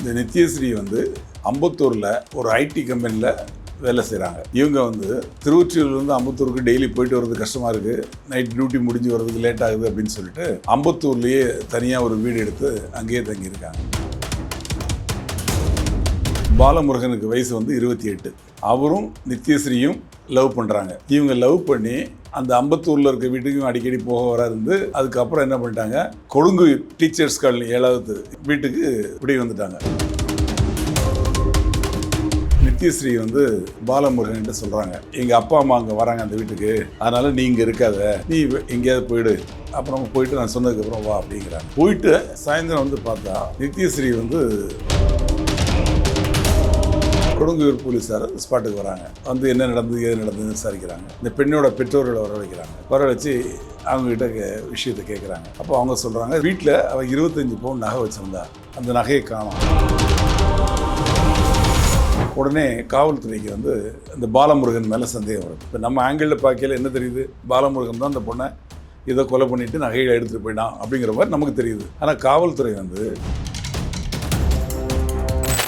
இந்த நித்யஸ்ரீ வந்து அம்பத்தூரில் ஒரு ஐடி கம்பெனியில் வேலை செய்கிறாங்க. இவங்க வந்து திருவொற்றியூர்லேருந்து அம்பத்தூருக்கு டெய்லி போயிட்டு வர்றது கஷ்டமாக இருக்குது, நைட் டியூட்டி முடிஞ்சு வர்றதுக்கு லேட் ஆகுது அப்படின்னு சொல்லிட்டு அம்பத்தூர்லேயே தனியாக ஒரு வீடு எடுத்து அங்கேயே தங்கியிருக்காங்க. பாலமுருகனுக்கு வயசு வந்து 28. அவரும் நித்யஸ்ரீயும் லவ் பண்ணுறாங்க. இவங்க லவ் பண்ணி அந்த அம்பத்தூரில் இருக்க வீட்டுக்கும் அடிக்கடி போக வர இருந்து அதுக்கப்புறம் என்ன பண்ணிட்டாங்க, கொழுங்கு டீச்சர்ஸ் காலனி 7வது வீட்டுக்கு இப்படி வந்துட்டாங்க. நித்யஸ்ரீ வந்து பாலமுருகன்கிட்ட சொல்கிறாங்க, எங்கள் அப்பா அம்மா அங்கே வராங்க அந்த வீட்டுக்கு, அதனால் நீ இங்கே இருக்காத, நீ எங்கேயாவது போயிடு, அப்புறம் போயிட்டு நான் சொன்னதுக்கப்புறம் வா அப்படிங்கிறாங்க. போயிட்டு சாயந்தரம் வந்து பார்த்தா நித்யஸ்ரீ வந்து கொடுங்கையூர் போலீஸார் ஸ்பாட்டுக்கு வராங்க. வந்து என்ன நடந்தது ஏது நடந்ததுன்னு விசாரிக்கிறாங்க. இந்த பெண்ணோட பெற்றோர்களை வரவழைக்கிறாங்க. வரவழைச்சி அவங்ககிட்ட விஷயத்தை கேட்குறாங்க. அப்போ அவங்க சொல்கிறாங்க, வீட்டில் அவள் 25 பவுன் நகை வச்சுருந்தா, அந்த நகையை காணோம். உடனே காவல்துறைக்கு வந்து இந்த பாலமுருகன் மேலே சந்தேகம் வருது. இப்போ நம்ம ஆங்கிளில் பார்க்கல என்ன தெரியுது, பாலமுருகன் தான் அந்த பொண்ணை இதை கொலை பண்ணிவிட்டு நகையை எடுத்துகிட்டு போயிட்டான் அப்படிங்கிற மாதிரி நமக்கு தெரியுது. ஆனால் காவல்துறை வந்து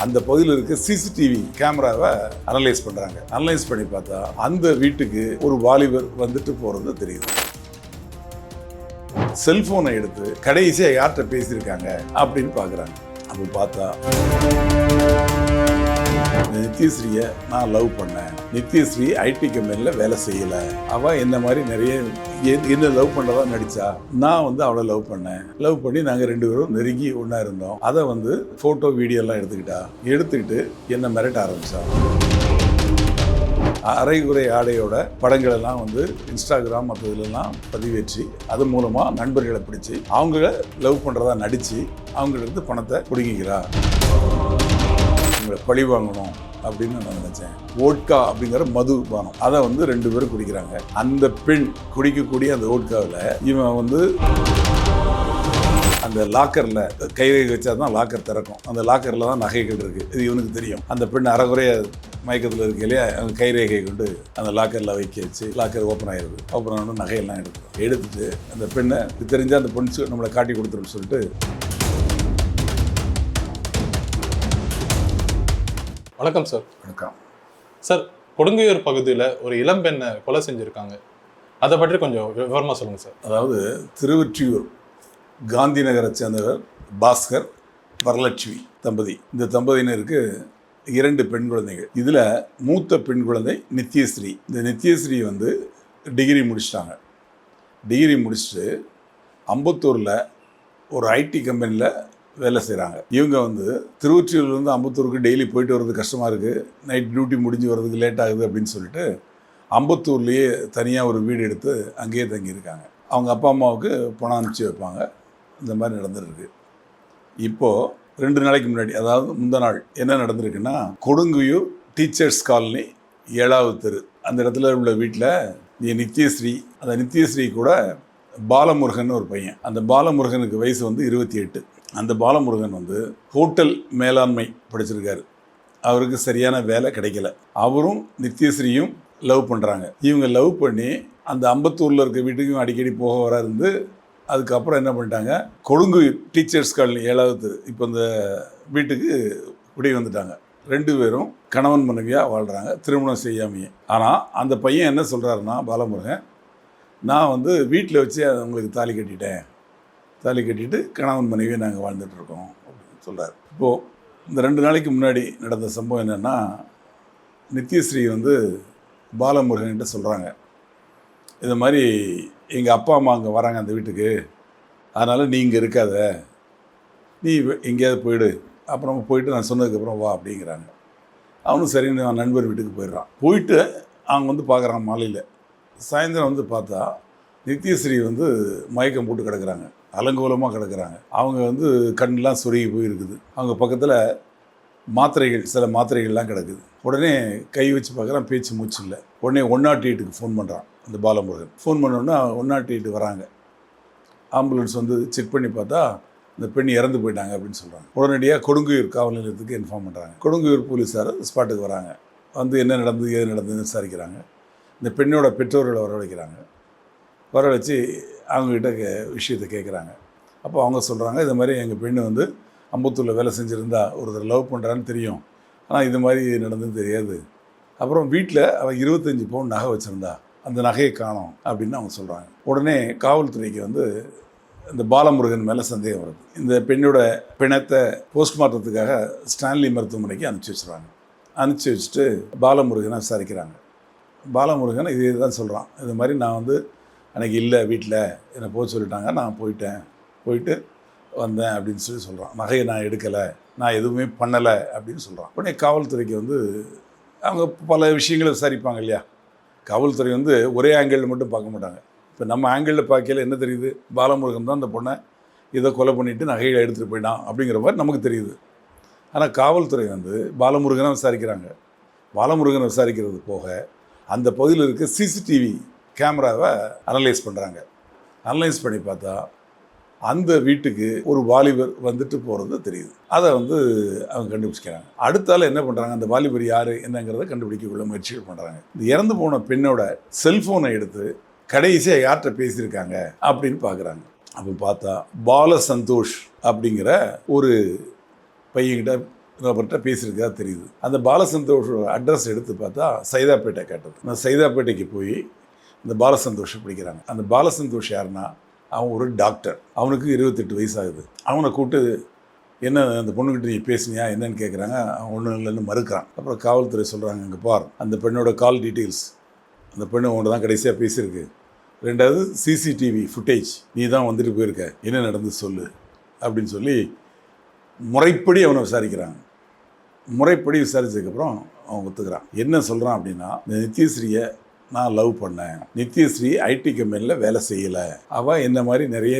அந்த பகுதியில் இருக்க சிசிடிவி கேமராவை அனலைஸ் பண்ணுறாங்க. அனலைஸ் பண்ணி பார்த்தா அந்த வீட்டுக்கு ஒரு வாலிபர் வந்துட்டு போகிறது தெரியுது. செல்ஃபோனை எடுத்து கடைசியாக யார்கிட்ட பேசியிருக்காங்க அப்படின்னு பார்க்குறாங்க. அப்போ பார்த்தா நித்யஸ்ரீயை நான் லவ் பண்ணேன், நித்யஸ்ரீ ஐடி கம்பெனியில் வேலை செய்யலை, அவள் என்ன மாதிரி நிறைய என்ன லவ் பண்ணுறதா நடித்தா, நான் வந்து அவளை லவ் பண்ணேன், லவ் பண்ணி நாங்கள் 2 பேரும் நெருங்கி ஒன்றா இருந்தோம், அதை வந்து ஃபோட்டோ வீடியோலாம் எடுத்துக்கிட்டு என்னை மிரட்ட ஆரம்பித்தா. அரைகுறை ஆடையோட படங்களெல்லாம் வந்து இன்ஸ்டாகிராம் மற்றதுலாம் பதிவேற்றி அது மூலமாக நண்பர்களை பிடிச்சி அவங்கள லவ் பண்ணுறதா நடித்து அவங்கள்ட்ட பணத்தை பிடுங்கிக்கிறா. உங்களை பழி வாங்கணும் அப்படின்னு நான் நினச்சேன். ஓட்கா அப்படிங்கிற மது பானம், அதை வந்து 2 பேரும் குடிக்கிறாங்க. அந்த பெண் குடிக்கக்கூடிய அந்த ஓட்காவில் இவன் வந்து அந்த லாக்கரில் கைரேகை வச்சா தான் லாக்கர் திறக்கும். அந்த லாக்கரில் தான் நகைகள் இருக்குது, இது இவனுக்கு தெரியும். அந்த பெண் அறகுறைய மயக்கத்தில் இருக்க இல்லையா, அவங்க கைரேகை கொண்டு அந்த லாக்கரில் வைக்க வச்சு லாக்கர் ஓப்பன் ஆகிடுது. ஓப்பன் ஆகணும், நகையெல்லாம் எடுத்துட்டு அந்த பெண்ணை தெரிஞ்சால் அந்த பொண்ணு நம்மளை காட்டி கொடுத்துருன்னு சொல்லிட்டு. வணக்கம் சார். வணக்கம் சார். கொடுங்கையூர் பகுதியில் ஒரு இளம்பெண்ணை கொலை செஞ்சுருக்காங்க, அதை பற்றி கொஞ்சம் விவரமாக சொல்லுங்கள் சார். அதாவது திருவொற்றியூர் காந்தி நகரை சேர்ந்தவர் பாஸ்கர், வரலட்சுமி தம்பதி. இந்த தம்பதியினருக்கு 2 பெண் குழந்தைகள். இதில் மூத்த பெண் குழந்தை நித்யஸ்ரீ. இந்த நித்யஸ்ரீ வந்து டிகிரி முடிச்சிட்டாங்க. டிகிரி முடிச்சுட்டு அம்பத்தூரில் ஒரு ஐடி கம்பெனியில் வேலை செய்கிறாங்க. இவங்க வந்து திருவொற்றியூர்லேருந்து அம்பத்தூருக்கு டெய்லி போயிட்டு வர்றது கஷ்டமாக இருக்குது, நைட் டியூட்டி முடிஞ்சு வர்றதுக்கு லேட் ஆகுது அப்படின்னு சொல்லிட்டு அம்பத்தூர்லேயே தனியாக ஒரு வீடு எடுத்து அங்கேயே தங்கியிருக்காங்க. அவங்க அப்பா அம்மாவுக்கு பணம் அனுப்பிச்சி வைப்பாங்க. இந்த மாதிரி நடந்துருக்கு. இப்போது 2 நாளைக்கு முன்னாடி, அதாவது முந்த நாள் என்ன நடந்திருக்குன்னா, கொடுங்கையூர் டீச்சர்ஸ் காலனி 7வது தெரு அந்த இடத்துல உள்ள வீட்டில் நித்யஸ்ரீ, அந்த நித்யஸ்ரீ கூட பாலமுருகன் ஒரு பையன். அந்த பாலமுருகனுக்கு வயசு வந்து 28. அந்த பாலமுருகன் வந்து ஹோட்டல் மேலாண்மை படிச்சிருக்காரு. அவருக்கு சரியான வேலை கிடைக்கல. அவரும் நித்யஸ்ரீயும் லவ் பண்ணுறாங்க. இவங்க லவ் பண்ணி அந்த அம்பத்தூரில் இருக்க வீட்டுக்கும் அடிக்கடி போக வர இருந்து அதுக்கப்புறம் என்ன பண்ணிட்டாங்க, கொழுங்கு டீச்சர்ஸ் காலனி 7வது தெரு இப்போ இந்த வீட்டுக்கு இப்படி வந்துட்டாங்க. 2 பேரும் கணவன் மனைவியாக வாழ்கிறாங்க, திருமணம் செய்யாமையே. ஆனால் அந்த பையன் என்ன சொல்கிறாருன்னா, பாலமுருகன், நான் வந்து வீட்டில் வச்சு அவங்களுக்கு தாலி கட்டிட்டு கணவன் மனைவியை நாங்கள் வாழ்ந்துட்டுருக்கோம் அப்படின்னு சொல்கிறார். இப்போது இந்த 2 நாளைக்கு முன்னாடி நடந்த சம்பவம் என்னென்னா, நித்யஸ்ரீ வந்து பாலமுருகன்கிட்ட சொல்கிறாங்க, இது மாதிரி எங்கள் அப்பா அம்மா அங்கே வராங்க அந்த வீட்டுக்கு, அதனால் நீ இங்கே இருக்காத, நீ எங்கேயாவது போயிடு, அப்புறம் போயிட்டு நான் சொன்னதுக்கப்புறம் வா அப்படிங்கிறாங்க. அவனும் சரின்னு நான் நண்பர் வீட்டுக்கு போயிடுறான். போயிட்டு அவங்க வந்து பார்க்குறான். மாலையில் சாயந்தரம் வந்து பார்த்தா நித்யஸ்ரீ வந்து மயக்கம் போட்டு கிடக்குறாங்க, அலங்கோலமாக கிடக்குறாங்க. அவங்க வந்து கண்ணெலாம் சொருகி போயிருக்குது. அவங்க பக்கத்தில் சில மாத்திரைகள்லாம் கிடக்குது. உடனே கை வச்சு பார்க்குறான், பேச்சு மூச்சு இல்லை. உடனே 108க்கு ஃபோன் பண்ணுறான் அந்த பாலமுருகன். ஃபோன் பண்ணோன்னா 108 வராங்க. ஆம்புலன்ஸ் வந்து செக் பண்ணி பார்த்தா இந்த பெண் இறந்து போயிட்டாங்க அப்படின்னு சொல்கிறாங்க. உடனடியாக கொடுங்கையூர் காவல் நிலையத்துக்கு இன்ஃபார்ம் பண்ணுறாங்க. கொடுங்கையூர் போலீஸார் ஸ்பாட்டுக்கு வராங்க. வந்து என்ன நடந்தது ஏது நடந்ததுன்னு விசாரிக்கிறாங்க. இந்த பெண்ணோட பெற்றோர்களை வரவழைக்கிறாங்க. வரவழைச்சி அவங்ககிட்ட விஷயத்தை கேட்குறாங்க. அப்போ அவங்க சொல்கிறாங்க, இது மாதிரி எங்கள் பெண்ணு வந்து அம்பத்தூரில் வேலை செஞ்சுருந்தா ஒருத்தர் லவ் பண்ணுறான்னு தெரியும், ஆனால் இது மாதிரி நடந்ததுன்னு தெரியாது. அப்புறம் வீட்டில் அவள் 25 பவுன் நகை வச்சுருந்தா, அந்த நகையை காணோம் அப்படின்னு அவங்க சொல்கிறாங்க. உடனே காவல்துறைக்கு வந்து இந்த பாலமுருகன் மேலே சந்தேகம் வருது. இந்த பெண்ணோட பிணத்தை போஸ்ட்மார்ட்டத்துக்காக ஸ்டான்லி மருத்துவமனைக்கு அனுப்பிச்சி வச்சுருவாங்க. அனுப்பிச்சி வச்சுட்டு பாலமுருகனை விசாரிக்கிறாங்க. பாலமுருகன் இதே தான் சொல்கிறான், இது மாதிரி நான் வந்து அன்றைக்கி இல்லை வீட்டில், என்னை போக சொல்லிட்டாங்க, நான் போயிட்டு வந்தேன் அப்படின்னு சொல்கிறான். நகையை நான் எடுக்கலை, நான் எதுவுமே பண்ணலை அப்படின்னு சொல்கிறான். உடனே காவல்துறைக்கு வந்து அவங்க பல விஷயங்களை விசாரிப்பாங்க இல்லையா. காவல்துறை வந்து ஒரே ஆங்கிளில் மட்டும் பார்க்க மாட்டாங்க. இப்போ நம்ம ஆங்கிளில் பார்க்கல என்ன தெரியுது, பாலமுருகன் தான் அந்த பொண்ணை இதை கொலை பண்ணிவிட்டு நகையை எடுத்துகிட்டு போயிட்டான் அப்படிங்கிற மாதிரி நமக்கு தெரியுது. ஆனால் காவல்துறை வந்து பாலமுருகனை விசாரிக்கிறாங்க. பாலமுருகனை விசாரிக்கிறது போக அந்த பகுதியில் இருக்க சிசிடிவி கேமராவை அனலைஸ் பண்ணுறாங்க. அனலைஸ் பண்ணி பார்த்தா அந்த வீட்டுக்கு ஒரு வாலிபர் வந்துட்டு போகிறது தெரியுது. அதை வந்து அவங்க கண்டுபிடிச்சிக்கிறாங்க. அடுத்தால என்ன பண்ணுறாங்க, அந்த வாலிபர் யார் என்னங்கிறத கண்டுபிடிக்கக்குள்ள முயற்சிகள் பண்ணுறாங்க. இந்த இறந்து போன பெண்ணோட செல்ஃபோனை எடுத்து கடைசியாக யார்கிட்ட பேசியிருக்காங்க அப்படின்னு பார்க்குறாங்க. அப்போ பார்த்தா பால சந்தோஷ் அப்படிங்கிற ஒரு பையன்கிட்ட பேசியிருக்கா தெரியுது. அந்த பாலசந்தோஷோட அட்ரஸ் எடுத்து பார்த்தா சைதாப்பேட்டை கேட்டது. அந்த சைதாப்பேட்டைக்கு போய் இந்த பாலசந்தோஷை பிடிக்கிறாங்க. அந்த பாலசந்தோஷ் யாருன்னா, அவன் ஒரு டாக்டர். அவனுக்கு 28 வயசு ஆகுது. அவனை கூப்பிட்டு என்ன அந்த பொண்ணுக்கிட்ட நீ பேசுனியா என்னன்னு கேட்குறாங்க. அவன் ஒன்றும் இல்லைன்னு மறுக்கிறான். அப்புறம் காவல்துறை சொல்கிறாங்க, இங்கே பார், அந்த பெண்ணோட கால் டீட்டெயில்ஸ், அந்த பெண்ணு உன்கிட்ட தான் கடைசியாக பேசியிருக்கு. ரெண்டாவது சிசிடிவி ஃபுட்டேஜ், நீ தான் வந்துட்டு போயிருக்க, என்ன நடந்து சொல்லு அப்படின்னு சொல்லி முறைப்படி அவனை விசாரிக்கிறாங்க. முறைப்படி விசாரித்ததுக்கப்புறம் அவன் ஒத்துக்கிறான். என்ன சொல்கிறான் அப்படின்னா, இந்த நித்யஸ்ரீயை நான் லவ் பண்ணேன். நித்யஸ்ரீ ஐடி கம்பெனியில் வேலை செய்யலை. அவள் என்ன மாதிரி நிறைய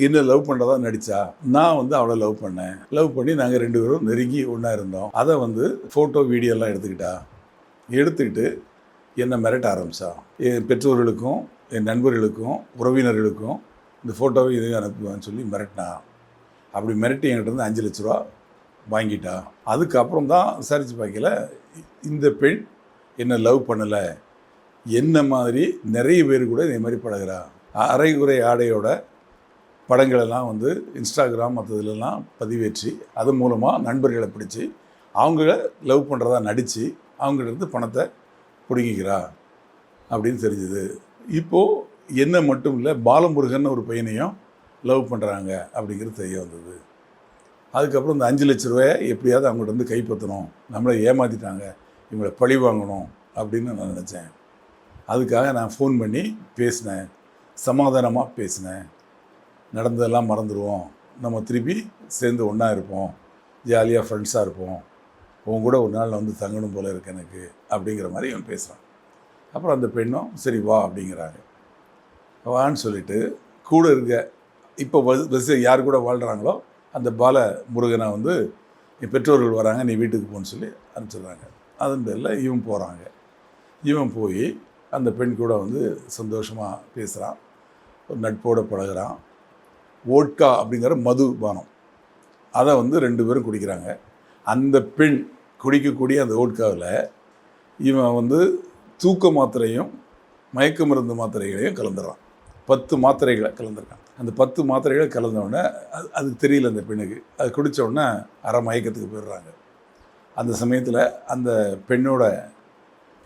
என்ன லவ் பண்ணுறதா நடித்தா. நான் வந்து அவளை லவ் பண்ணேன். லவ் பண்ணி நாங்கள் 2 பேரும் நெருங்கி ஒன்றா இருந்தோம். அதை வந்து ஃபோட்டோ வீடியோலாம் எடுத்துக்கிட்டு என்னை மிரட்ட ஆரம்பித்தா. என் பெற்றோர்களுக்கும் என் நண்பர்களுக்கும் உறவினர்களுக்கும் இந்த ஃபோட்டோவை இதையும் அனுப்புவேன்னு சொல்லி மிரட்டினா. அப்படி மிரட்டி என்கிட்ட இருந்து 5 லட்ச ரூபா வாங்கிட்டா. அதுக்கப்புறம் தான் விசாரித்து பார்க்கல, இந்த பெண் என்னை லவ் பண்ணலை, என்ன மாதிரி நிறைய பேர் கூட இதே மாதிரி பழகிறா. அரைகுறை ஆடையோட படங்களெல்லாம் வந்து இன்ஸ்டாகிராம் மற்றதுலலாம் பதிவேற்றி அது மூலமாக நண்பர்களை பிடிச்சி அவங்கள லவ் பண்ணுறதா நடித்து அவங்கள்ட்ட பணத்தை பிடுங்கிக்கிறா அப்படின்னு தெரிஞ்சுது. இப்போது என்ன மட்டும் இல்லை, பாலமுருகன் ஒரு பையனையும் லவ் பண்ணுறாங்க அப்படிங்கிறது தெரிய வந்தது. அதுக்கப்புறம் இந்த 5 லட்ச ரூபாயை எப்படியாவது அவங்கள்ட்ட வந்து கைப்பற்றணும், நம்மளை ஏமாற்றிட்டாங்க, இவங்களை பழி வாங்கணும் அப்படின்னு நான் நினச்சேன். அதுக்காக நான் ஃபோன் பண்ணி பேசினேன், சமாதானமாக பேசினேன். நடந்ததெல்லாம் மறந்துடுவோம், நம்ம திருப்பி சேர்ந்து ஒன்றா இருப்போம், ஜாலியாக ஃப்ரெண்ட்ஸாக இருப்போம், உன் கூட ஒரு நாள் வந்து தங்கணும் போல இருக்கு எனக்கு அப்படிங்கிற மாதிரி இவன் பேசுகிறான். அப்புறம் அந்த பெண்ணும் சரி வா அப்படிங்கிறாங்க. வான்னு சொல்லிவிட்டு கூட இருக்க இப்போ பஸ் யார் கூட வாழ்கிறாங்களோ அந்த பால முருகனை வந்து என் பெற்றோர்கள் வராங்க, நீ வீட்டுக்கு போன்னு சொல்லி அனுப்பிச்சிடுறாங்க. அதன் பேரில் இவன் போகிறாங்க. இவன் போய் அந்த பெண் கூட வந்து சந்தோஷமாக பேசுகிறான், ஒரு நட்போடு பழகிறான். ஓட்கா அப்படிங்கிற மதுபானம் அதை வந்து 2 பேரும் குடிக்கிறாங்க. அந்த பெண் குடிக்கக்கூடிய அந்த ஓட்காவில் இவன் வந்து தூக்க மாத்திரையும் மயக்க மருந்து மாத்திரைகளையும் கலந்துடுறான். 10 மாத்திரைகளை கலந்துருக்கான். அந்த 10 மாத்திரைகளை கலந்தவுடனே அதுக்கு தெரியல அந்த பெண்ணுக்கு. அது குடித்தவுடனே அரை மயக்கத்துக்கு போயிடுறாங்க. அந்த சமயத்தில் அந்த பெண்ணோட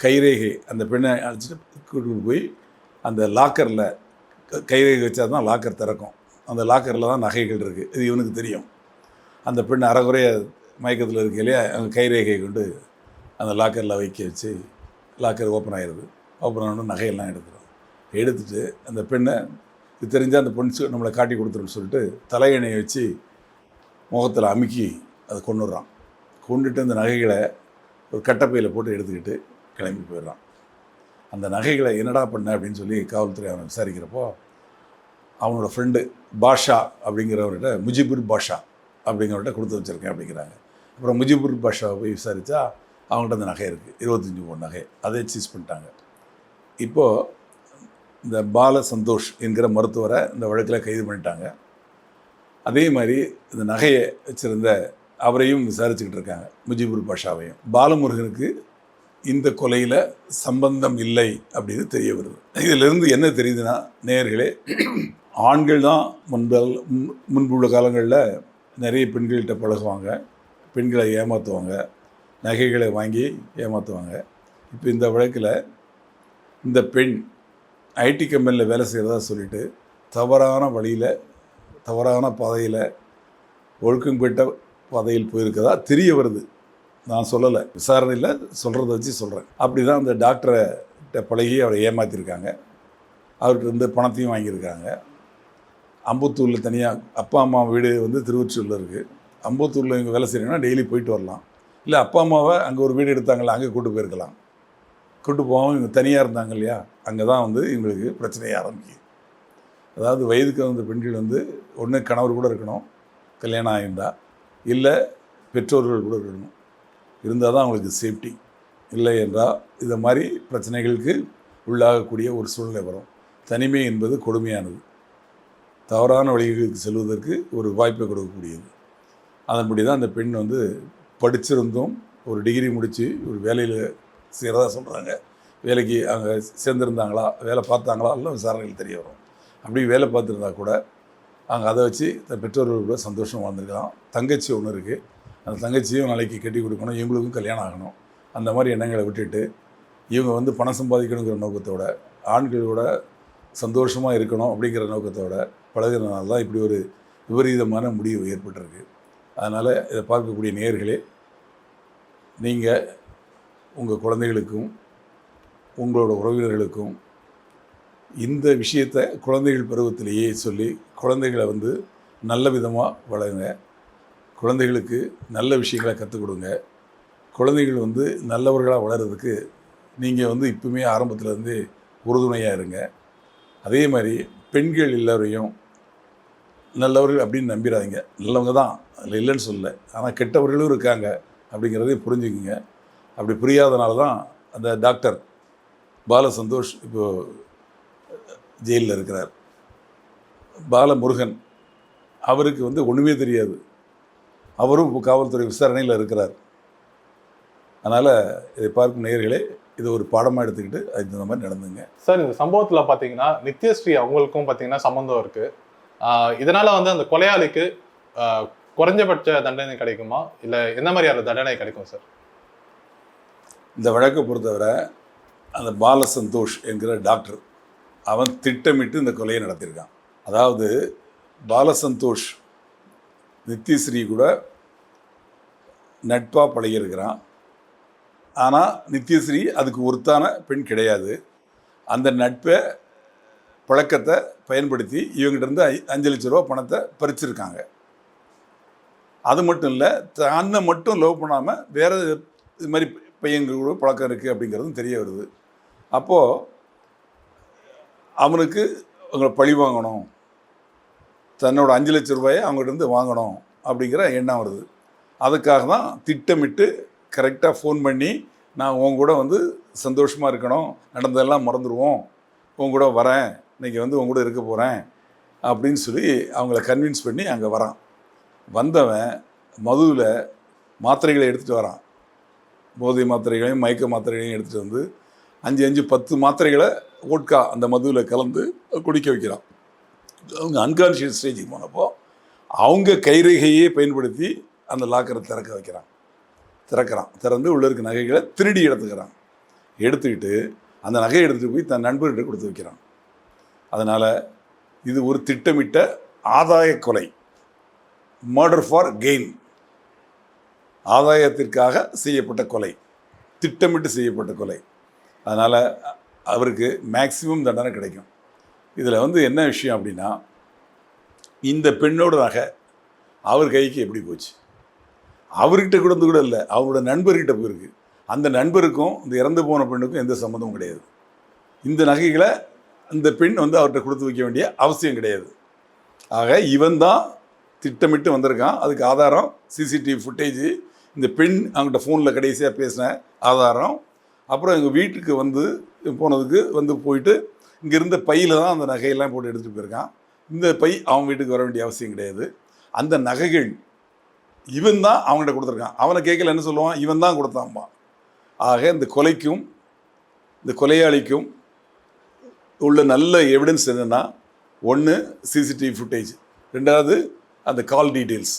கைரேகை, அந்த பெண்ணை அழைச்சிட்டு கூட்டிகிட்டு போய் அந்த லாக்கரில் கைரேகை வச்சா தான் லாக்கர் திறக்கும். அந்த லாக்கரில் தான் நகைகள் இருக்குது, இது இவனுக்கு தெரியும். அந்த பெண் அரைகுறைய மயக்கத்தில் இருக்க இல்லையா, அவங்க கைரேகையை கொண்டு அந்த லாக்கரில் வைக்க வச்சு லாக்கர் ஓப்பன் ஆகிடுது. ஓப்பன் ஆகணும், நகையெல்லாம் எடுத்துட்டு அந்த பெண்ணை இது தெரிஞ்சால் அந்த பொண்ணு நம்மளை காட்டி கொடுத்துருன்னு சொல்லிட்டு தலையணையை வச்சு முகத்தில் அமுக்கி அதை கொண்டுடுறான். கொண்டுட்டு அந்த நகைகளை ஒரு கட்டப்பையில் போட்டு எடுத்துக்கிட்டு கிளம்பி போயிடுறான். அந்த நகைகளை என்னடா பண்ண அப்படின்னு சொல்லி காவல்துறை அவனை விசாரிக்கிறப்போ அவனோட ஃப்ரெண்டு பாஷா அப்படிங்கிறவர்கிட்ட, முஜிபுர் பாஷா அப்படிங்கிறவர்கிட்ட கொடுத்து வச்சுருக்கேன் அப்படிங்கிறாங்க. அப்புறம் முஜிபுர் பாஷாவை போய் விசாரித்தா அவங்கள்ட்ட அந்த நகை இருக்குது, 25 பவுன் நகை, அதை சீஸ் பண்ணிட்டாங்க. இப்போது இந்த பால சந்தோஷ் என்கிற மருத்துவரை இந்த வழக்கில் கைது பண்ணிட்டாங்க. அதே மாதிரி இந்த நகையை வச்சுருந்த அவரையும் விசாரிச்சுக்கிட்டு இருக்காங்க, முஜிபுர் பாஷாவையும். பாலமுருகனுக்கு இந்த கொலையில் சம்பந்தம் இல்லை அப்படின்னு தெரிய வருது. இதிலிருந்து என்ன தெரியுதுன்னா, நேயர்களே, ஆண்கள் தான் முன்புள்ள காலங்களில் நிறைய பெண்கள்கிட்ட பழகுவாங்க, பெண்களை ஏமாற்றுவாங்க, நகைகளை வாங்கி ஏமாற்றுவாங்க. இப்போ இந்த வழக்கில் இந்த பெண் ஐடி கம்பெனியில் வேலை செய்கிறதா சொல்லிட்டு தவறான வழியில், தவறான பாதையில், ஒழுக்கம் கெட்ட பாதையில் போயிருக்கதா தெரிய வருது. நான் சொல்லலை, விசாரணையில் சொல்கிறத வச்சு சொல்கிறேன். அப்படி தான் அந்த டாக்டர்கிட்ட பழகி அவரை ஏமாற்றிருக்காங்க. அவர்கிட்ட இருந்து பணத்தையும் வாங்கியிருக்காங்க. அம்பத்தூரில் தனியாக அப்பா அம்மா வீடு வந்து திருவொற்றியூரில் இருக்குது. அம்பத்தூரில் இவங்க வேலை செய்கிறாங்கன்னா டெய்லி போயிட்டு வரலாம். இல்லை அப்பா அம்மாவை அங்கே ஒரு வீடு எடுத்தாங்களா, அங்கே கூட்டு போயிருக்கலாம். கூட்டு போகாமல் இவங்க தனியாக இருந்தாங்க இல்லையா, அங்கே தான் வந்து இவங்களுக்கு பிரச்சனையே ஆரம்பிக்குது. அதாவது வயதுக்கு வந்த பெண்கள் வந்து ஒன்று கணவர் கூட இருக்கணும், கல்யாணம் ஆகியிருந்தா, இல்லை பெற்றோர்கள் கூட இருக்கணும். இருந்தால் தான் அவங்களுக்கு சேஃப்டி. இல்லை என்றால் இந்த மாதிரி பிரச்சனைகளுக்கு உள்ளாகக்கூடிய ஒரு சூழ்நிலை வரும். தனிமை என்பது கொடுமையானது, தவறான வழிகளுக்கு செல்வதற்கு ஒரு வாய்ப்பை கொடுக்கக்கூடியது. அதன்படி தான் அந்த பெண் வந்து படிச்சிருந்தும் ஒரு டிகிரி முடித்து ஒரு வேலையில் செய்கிறதா சொல்கிறாங்க. வேலைக்கு அங்கே சேர்ந்துருந்தாங்களா, வேலை பார்த்தாங்களா எல்லாம் விசாரணைகள் தெரிய வரும். அப்படி வேலை பார்த்துருந்தா கூட அங்கே அதை வச்சு தன் பெற்றோர்கள் கூட சந்தோஷம் வாழ்ந்துருக்கலாம். தங்கச்சி ஒன்று இருக்குது, அந்த தங்கச்சியும் நாளைக்கு கட்டி கொடுக்கணும், இவங்களுக்கும் கல்யாணம் ஆகணும். அந்த மாதிரி எண்ணங்களை விட்டுட்டு இவங்க வந்து பணம் சம்பாதிக்கணுங்கிற நோக்கத்தோட, ஆண்களோட சந்தோஷமாக இருக்கணும் அப்படிங்கிற நோக்கத்தோட பழகுறதுனால தான் இப்படி ஒரு விபரீதமான முடிவு ஏற்பட்டிருக்கு. அதனால் இதை பார்க்கக்கூடிய நேயர்களே, நீங்கள் உங்கள் குழந்தைகளுக்கும் உங்களோட உறவினர்களுக்கும் இந்த விஷயத்தை குழந்தைகள் பருவத்திலேயே சொல்லி குழந்தைகளை வந்து நல்ல விதமாக வளருங்க. குழந்தைகளுக்கு நல்ல விஷயங்களை கற்றுக் கொடுங்க. குழந்தைகள் வந்து நல்லவர்களாக வளர்கிறதுக்கு நீங்கள் வந்து இப்பவுமே ஆரம்பத்துலேருந்து உறுதுணையாக இருங்க. அதே மாதிரி பெண்கள் எல்லோரையும் நல்லவர்கள் அப்படின்னு நம்பிடாதீங்க. நல்லவங்க தான், அதில் இல்லைன்னு சொல்லலை, ஆனால் கெட்டவர்களும் இருக்காங்க அப்படிங்கிறதையும் புரிஞ்சுக்குங்க. அப்படி புரியாதனால தான் அந்த டாக்டர் பால சந்தோஷ் இப்போது ஜெயிலில் இருக்கிறார். பாலமுருகன் அவருக்கு வந்து ஒன்றுமே தெரியாது, அவரும் இப்போ காவல்துறை விசாரணையில் இருக்கிறார். அதனால் இதை பார்க்கும் நேயர்களே, இதை ஒரு பாடமாக எடுத்துக்கிட்டு அதுக்கு இந்த மாதிரி நடந்துங்க. சார், இந்த சம்பவத்தில் பார்த்தீங்கன்னா நித்யஸ்ரீ அவங்களுக்கும் பார்த்தீங்கன்னா சம்மந்தம் இருக்குது. இதனால் வந்து அந்த கொலையாளிக்கு குறைஞ்சபட்ச தண்டனை கிடைக்குமா, இல்லை என்ன மாதிரியான தண்டனை கிடைக்கும் சார்? இந்த வழக்கை பொறுத்தவரை அந்த பால சந்தோஷ் என்கிற டாக்டர் அவன் திட்டமிட்டு இந்த கொலையை நடத்தியிருக்கான். அதாவது பால சந்தோஷ் நித்யஸ்ரீ கூட நட்பாக பழகியிருக்கிறான். ஆனால் நித்யஸ்ரீ அதுக்கு ஒருத்தான பெண் கிடையாது. அந்த நட்பை பழக்கத்தை பயன்படுத்தி இவங்ககிட்டருந்து 5 லட்ச ரூபா பணத்தை பறிச்சிருக்காங்க. அது மட்டும் இல்லை, தன்னை மட்டும் லவ் பண்ணாமல் வேறு இது மாதிரி பையன்கள் கூட பழக்கம் இருக்குது அப்படிங்கிறதும் தெரிய வருது. அப்போது அவனுக்கு அவங்களை பழி வாங்கணும், தன்னோட 5 லட்ச ரூபாயை அவங்ககிட்ட வாங்கணும் அப்படிங்கிற எண்ணம் வருது. அதுக்காக தான் திட்டமிட்டு கரெக்டாக ஃபோன் பண்ணி, நான் உன் கூட வந்து சந்தோஷமாக இருக்கணும், நடந்ததெல்லாம் மறந்துடுவோம், உன் கூட வரேன், இன்றைக்கி வந்து உன் கூட இருக்க போகிறேன் அப்படின்னு சொல்லி அவங்கள கன்வின்ஸ் பண்ணி அங்கே வரான். வந்தவன் மதுவில் மாத்திரைகளை எடுத்துகிட்டு வரான். போதை மாத்திரைகளையும் மயக்க மாத்திரைகளையும் எடுத்துகிட்டு வந்து 5 மாத்திரைகளை ஓட்கா அந்த மதுவில் கலந்து குடிக்க வைக்கிறான். அவங்க அன்கான்ஷியஸ் ஸ்டேஜுக்கு போனப்போ அவங்க கைரேகையே பயன்படுத்தி அந்த லாக்கரை திறக்கிறான். திறந்து உள்ள இருக்க நகைகளை திருடி எடுத்துக்கிட்டு அந்த நகையை எடுத்துகிட்டு போய் தன் நண்பர்கிட்ட கொடுத்து வைக்கிறான். அதனால் இது ஒரு திட்டமிட்ட ஆதாய கொலை, மர்டர் ஃபார் கெயின், ஆதாயத்திற்காக செய்யப்பட்ட கொலை, திட்டமிட்டு செய்யப்பட்ட கொலை. அதனால் அவருக்கு மேக்சிமம் தண்டனை கிடைக்கும். இதில் வந்து என்ன விஷயம் அப்படின்னா, இந்த பெண்ணோட நகை அவர் கைக்கு எப்படி போச்சு? அவர்கிட்ட கூட இல்லை, அவரோட நண்பர்கிட்ட போயிருக்கு. அந்த நண்பருக்கும் இந்த இறந்து போன பெண்ணுக்கும் எந்த சம்மந்தமும் கிடையாது. இந்த நகைகளை இந்த பெண் வந்து அவர்கிட்ட கொடுத்து வைக்க வேண்டிய அவசியம் கிடையாது. ஆக இவன் தான் திட்டமிட்டு வந்திருக்கான். அதுக்கு ஆதாரம் சிசிடிவி ஃபுட்டேஜ், இந்த பெண் அவங்ககிட்ட ஃபோனில் கடைசியாக பேசின ஆதாரம், அப்புறம் எங்கள் வீட்டுக்கு வந்து போனதுக்கு போயிட்டு இங்கே இருந்த பையில் தான் அந்த நகையெல்லாம் போட்டு எடுத்துகிட்டு போயிருக்கான். இந்த பை அவன் வீட்டுக்கு வர வேண்டிய அவசியம் கிடையாது. அந்த நகைகள் இவன் தான் அவங்ககிட்ட கொடுத்துருக்கான். அவனை கேட்கல என்ன சொல்லுவான், இவன் தான் கொடுத்தான்மா. ஆக இந்த கொலைக்கும் இந்த கொலையாளிக்கும் உள்ள நல்ல எவிடன்ஸ் என்னென்னா, ஒன்று சிசிடிவி ஃபுட்டேஜ், ரெண்டாவது அந்த கால் டீட்டெயில்ஸ்,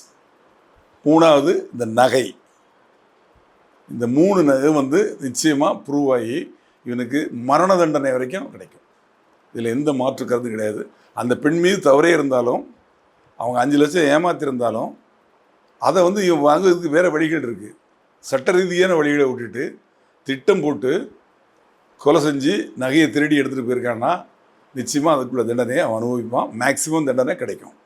மூணாவது இந்த நகை. இந்த 3 இது வந்து நிச்சயமாக ப்ரூவ் ஆகி இவனுக்கு மரண தண்டனை வரைக்கும் கிடைக்கும். இதில் எந்த மாற்று கருத்து கிடையாது. அந்த பெண் மீது தவறே இருந்தாலும், அவங்க 5 லட்சம் ஏமாத்திருந்தாலும், அதை வந்து இவன் வாங்குறதுக்கு வேறு வழிகள் இருக்குது. சட்ட ரீதியான வழிகளை விட்டுட்டு திட்டம் போட்டு கொலை செஞ்சு நகையை திருடி எடுத்துகிட்டு போயிருக்கான்னா நிச்சயமாக அதுக்குள்ள தண்டனையை அவன் அனுபவிப்பான். மேக்சிமம் தண்டனை கிடைக்கும்.